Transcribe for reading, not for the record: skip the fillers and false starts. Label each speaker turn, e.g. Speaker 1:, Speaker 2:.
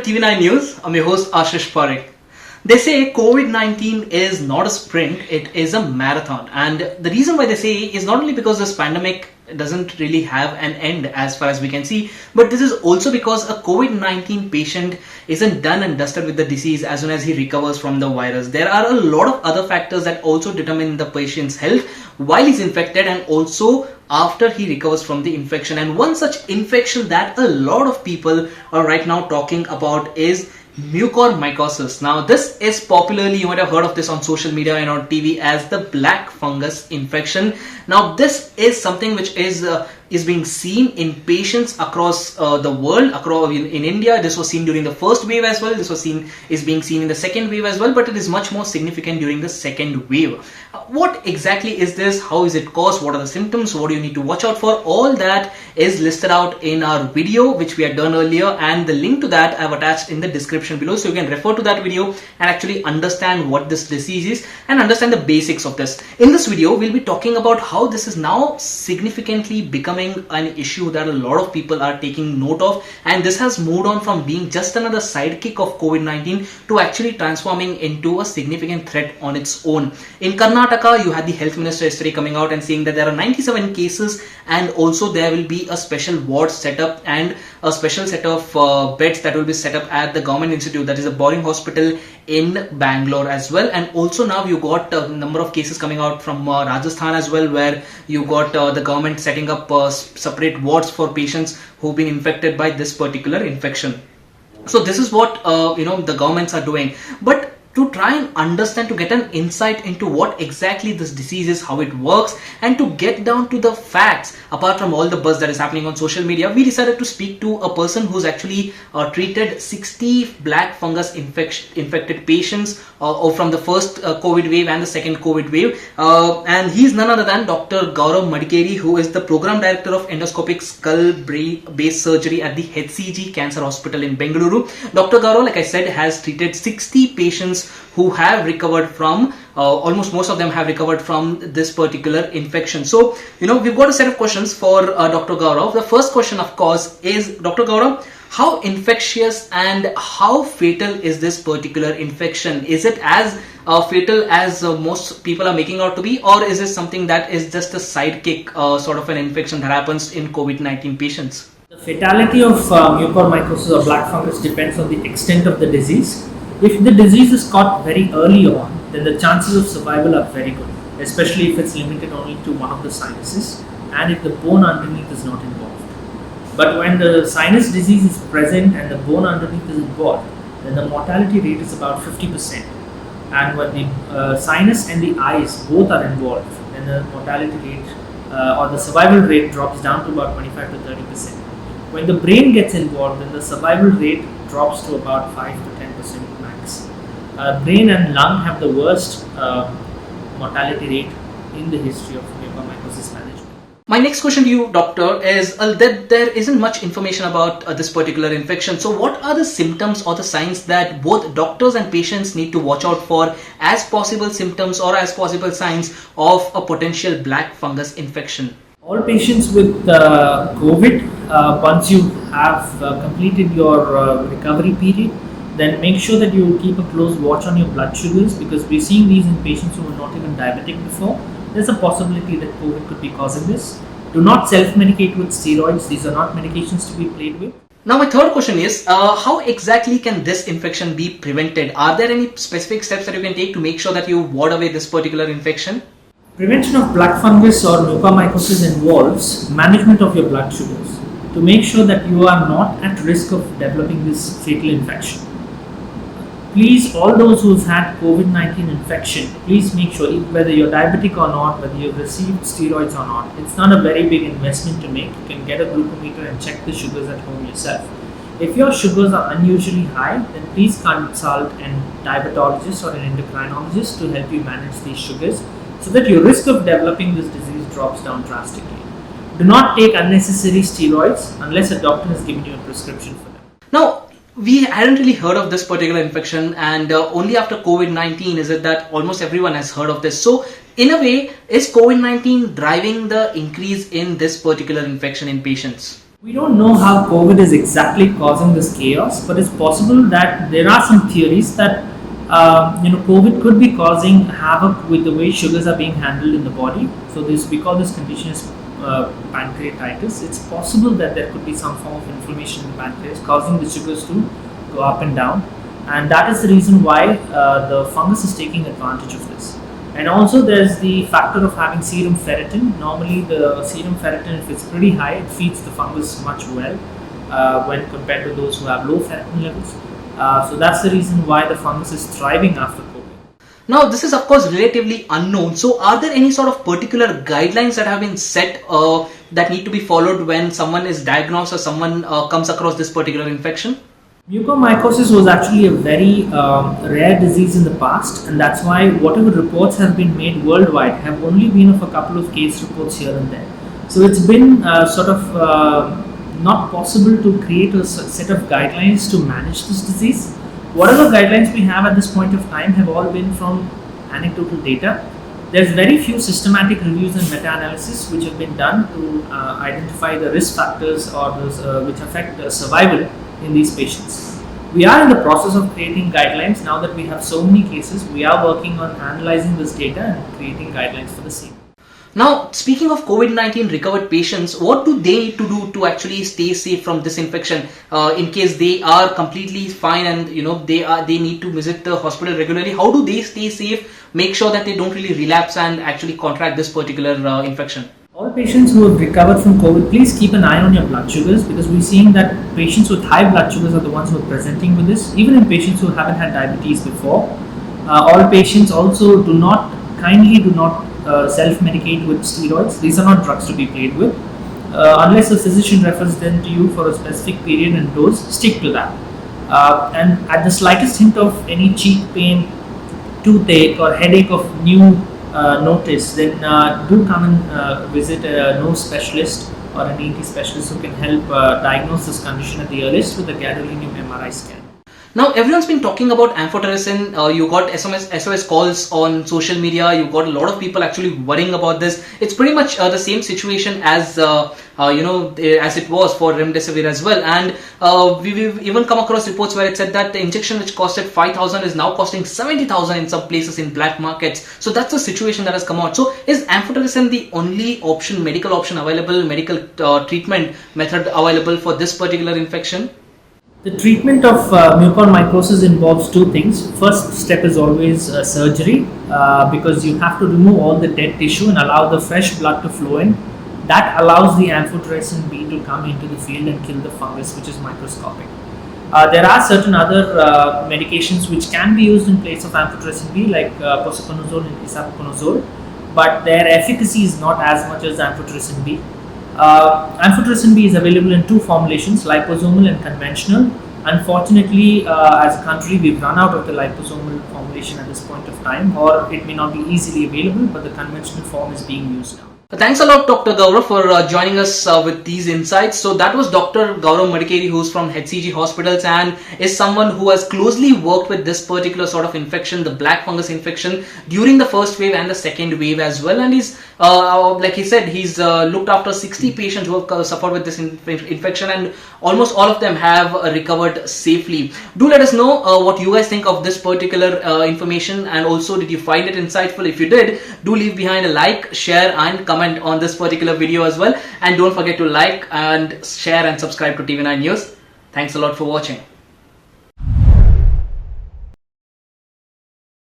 Speaker 1: to TV9 News. I'm your host Ashish Parekh. They say COVID-19 is not a sprint, it is a marathon. And the reason why they say is not only because this pandemic doesn't really have an end as far as we can see, but this is also because a COVID-19 patient isn't done and dusted with the disease as soon as he recovers from the virus. There are a lot of other factors that also determine the patient's health while he's infected and also after he recovers from the infection. And one such infection that a lot of people are right now talking about is mucormycosis. Now this is popularly, you might have heard of this on social media and on TV as the black fungus infection. Now this is something which is being seen in patients across the world. In India, this was seen during the first wave as well. This is being seen in the second wave as well, but it is much more significant during the second wave. What exactly is this? How is it caused? What are the symptoms? What do you need to watch out for? All that is listed out in our video which we had done earlier, and the link to that I have attached in the description below, so you can refer to that video and actually understand what this disease is and understand the basics of this. In this video, we'll be talking about how this is now significantly becoming an issue that a lot of people are taking note of, and this has moved on from being just another sidekick of COVID-19 to actually transforming into a significant threat on its own. In Karnataka, you had the health minister yesterday coming out and saying that there are 97 cases, and also there will be a special ward set up and a special set of beds that will be set up at the government institute, that is a boarding hospital in Bangalore as well. And also now you got a number of cases coming out from Rajasthan as well, where you got the government setting up separate wards for patients who've been infected by this particular infection. So this is what the governments are doing. But to try and understand, to get an insight into what exactly this disease is, how it works, and to get down to the facts, apart from all the buzz that is happening on social media, we decided to speak to a person who's actually treated 60 black fungus infected patients from the first COVID wave and the second COVID wave. And he's none other than Dr. Gaurav Madekeri, who is the Program Director of Endoscopic Skull-Based Surgery at the HCG Cancer Hospital in Bengaluru. Dr. Gaurav, like I said, has treated 60 patients who have recovered from, almost most of them have recovered from this particular infection. So, we've got a set of questions for Dr. Gaurav. The first question, of course, is, Dr. Gaurav, how infectious and how fatal is this particular infection? Is it as fatal as most people are making out to be, or is it something that is just a sidekick sort of an infection that happens in COVID-19 patients?
Speaker 2: The fatality of mucormycosis or black fungus depends on the extent of the disease. If the disease is caught very early on, then the chances of survival are very good, especially if it's limited only to one of the sinuses and if the bone underneath is not involved. But when the sinus disease is present and the bone underneath is involved, then the mortality rate is about 50%. And when the sinus and the eyes both are involved, then the mortality rate or the survival rate drops down to about 25 to 30%. When the brain gets involved, then the survival rate drops to about 5 to 10% max. Brain and lung have the worst mortality rate in the history of mucormycosis management.
Speaker 1: My next question to you, doctor, is that there isn't much information about this particular infection. So what are the symptoms or the signs that both doctors and patients need to watch out for as possible symptoms or as possible signs of a potential black fungus infection?
Speaker 2: All patients with COVID, once you have completed your recovery period, then make sure that you keep a close watch on your blood sugars, because we're seeing these in patients who were not even diabetic before. There's a possibility that COVID could be causing this. Do not self-medicate with steroids. These are not medications to be played with.
Speaker 1: Now my third question is, how exactly can this infection be prevented? Are there any specific steps that you can take to make sure that you ward away this particular infection?
Speaker 2: Prevention of black fungus or mucormycosis involves management of your blood sugars to make sure that you are not at risk of developing this fatal infection. Please, all those who've had COVID-19 infection, please make sure, whether you're diabetic or not, whether you've received steroids or not, it's not a very big investment to make. You can get a glucometer and check the sugars at home yourself. If your sugars are unusually high, then please consult a diabetologist or an endocrinologist to help you manage these sugars, so that your risk of developing this disease drops down drastically. Do not take unnecessary steroids unless a doctor has given you a prescription for them.
Speaker 1: Now, we hadn't really heard of this particular infection, and only after COVID-19 is it that almost everyone has heard of this. So, in a way, is COVID-19 driving the increase in this particular infection in patients?
Speaker 2: We don't know how COVID is exactly causing this chaos, but it's possible that there are some theories that COVID could be causing havoc with the way sugars are being handled in the body. So this we call this condition as pancreatitis. It's possible that there could be some form of inflammation in the pancreas causing the sugars to go up and down, and that is the reason why the fungus is taking advantage of this. And also there's the factor of having serum ferritin. Normally the serum ferritin, if it's pretty high, it feeds the fungus much well when compared to those who have low ferritin levels. So that's the reason why the fungus is thriving after COVID.
Speaker 1: Now, this is of course relatively unknown. So, are there any sort of particular guidelines that have been set that need to be followed when someone is diagnosed or someone comes across this particular infection?
Speaker 2: Mucormycosis was actually a very rare disease in the past, and that's why whatever reports have been made worldwide have only been of a couple of case reports here and there. So it's been not possible to create a set of guidelines to manage this disease. Whatever guidelines we have at this point of time have all been from anecdotal data. There's very few systematic reviews and meta-analysis which have been done to identify the risk factors or those which affect survival in these patients. We are in the process of creating guidelines. Now that we have so many cases, we are working on analyzing this data and creating guidelines for the same.
Speaker 1: Now, speaking of COVID-19 recovered patients, what do they need to do to actually stay safe from this infection in case they are completely fine and they need to visit the hospital regularly? How do they stay safe, make sure that they don't really relapse and actually contract this particular infection?
Speaker 2: All patients who have recovered from COVID, please keep an eye on your blood sugars, because we're seeing that patients with high blood sugars are the ones who are presenting with this, even in patients who haven't had diabetes before. All patients also do not self-medicate with steroids. These are not drugs to be played with. Unless a physician refers them to you for a specific period and dose, stick to that. And at the slightest hint of any cheek pain, toothache or headache of new notice, then do come and visit a nose specialist or an ENT specialist who can help diagnose this condition at the earliest with a gadolinium MRI scan.
Speaker 1: Now, everyone's been talking about amphotericin. You got SOS calls on social media. You got a lot of people actually worrying about this. It's pretty much the same situation as as it was for remdesivir as well. And we've even come across reports where it said that the injection which costed 5,000 is now costing 70,000 in some places in black markets. So that's the situation that has come out. So is amphotericin the only option, medical option available, medical treatment method available for this particular infection?
Speaker 2: The treatment of mucormycosis involves two things. First step is always surgery, because you have to remove all the dead tissue and allow the fresh blood to flow in. That allows the amphotericin B to come into the field and kill the fungus, which is microscopic. There are certain other medications which can be used in place of amphotericin B, like posaconazole and isavuconazole, but their efficacy is not as much as amphotericin B. Amphotericin B is available in two formulations, liposomal and conventional. Unfortunately, as a country, we've run out of the liposomal formulation at this point of time, or it may not be easily available, but the conventional form is being used now.
Speaker 1: Thanks a lot, Dr. Gaurav, for joining us with these insights. So that was Dr. Gaurav Madekeri, who's from HCG Hospitals and is someone who has closely worked with this particular sort of infection, the black fungus infection, during the first wave and the second wave as well. And he's, like he said, he's looked after 60 patients who have suffered with this infection, and almost all of them have recovered safely. Do let us know what you guys think of this particular information, and also did you find it insightful? If you did, do leave behind a like, share and comment on this particular video as well, and don't forget to like and share and subscribe to TV9 News. Thanks a lot for watching.